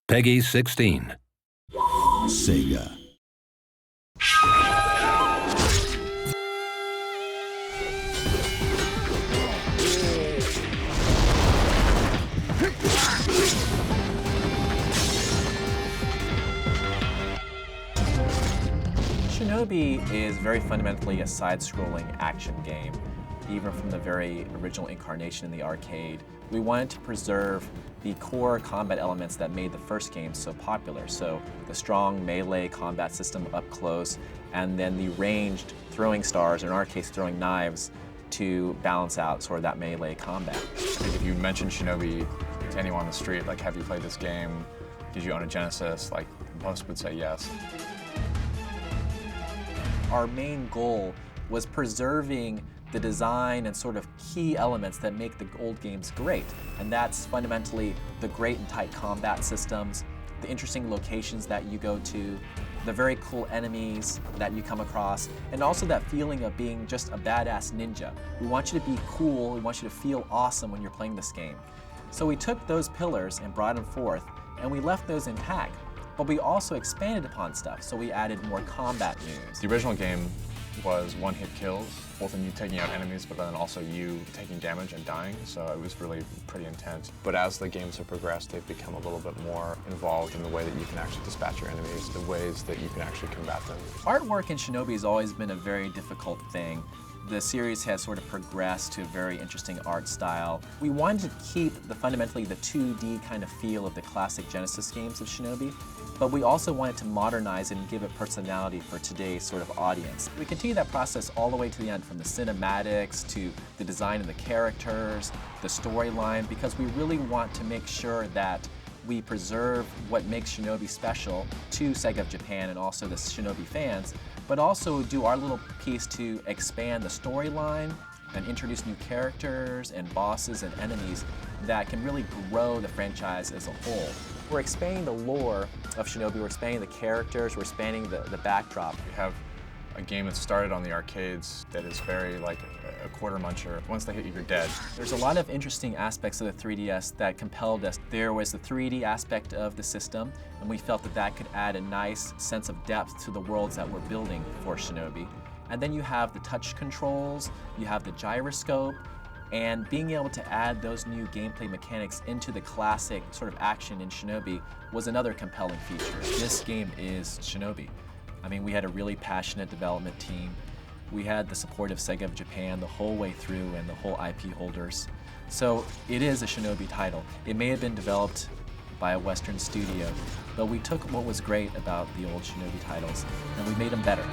Peggy 16. Sega. Shinobi is very fundamentally a side-scrolling action game. Even from the very original incarnation in the arcade, we wanted to preserve the core combat elements that made the first game so popular. So the strong melee combat system up close, and then the ranged throwing stars, or in our case throwing knives, to balance out sort of that melee combat. I think if you mention Shinobi to anyone on the street, like, have you played this game? Did you own a Genesis? Like, most would say yes. Our main goal was preserving the design and sort of key elements that make the old games great. And that's fundamentally the great and tight combat systems, the interesting locations that you go to, the very cool enemies that you come across, and also that feeling of being just a badass ninja. We want you to be cool, we want you to feel awesome when you're playing this game. So we took those pillars and brought them forth, and we left those intact. But we also expanded upon stuff, so we added more combat moves. The original game was one-hit kills, both in you taking out enemies, but then also you taking damage and dying, so it was really pretty intense. But as the games have progressed, they've become a little bit more involved in the way that you can actually dispatch your enemies, the ways that you can actually combat them. Artwork in Shinobi has always been a very difficult thing. The series has sort of progressed to a very interesting art style. We wanted to keep fundamentally the 2D kind of feel of the classic Genesis games of Shinobi, but we also wanted to modernize it and give it personality for today's sort of audience. We continue that process all the way to the end, from the cinematics to the design of the characters, the storyline, because we really want to make sure that we preserve what makes Shinobi special to Sega of Japan and also the Shinobi fans, but also do our little piece to expand the storyline and introduce new characters and bosses and enemies that can really grow the franchise as a whole. We're expanding the lore of Shinobi, we're expanding the characters, we're expanding the backdrop. We have a game that started on the arcades that is very like a quarter muncher. Once they hit you, you're dead. There's a lot of interesting aspects of the 3DS that compelled us. There was the 3D aspect of the system, and we felt that that could add a nice sense of depth to the worlds that we're building for Shinobi. And then you have the touch controls, you have the gyroscope, and being able to add those new gameplay mechanics into the classic sort of action in Shinobi was another compelling feature. This game is Shinobi. I mean, we had a really passionate development team. We had the support of Sega of Japan the whole way through and the whole IP holders. So it is a Shinobi title. It may have been developed by a Western studio, but we took what was great about the old Shinobi titles and we made them better.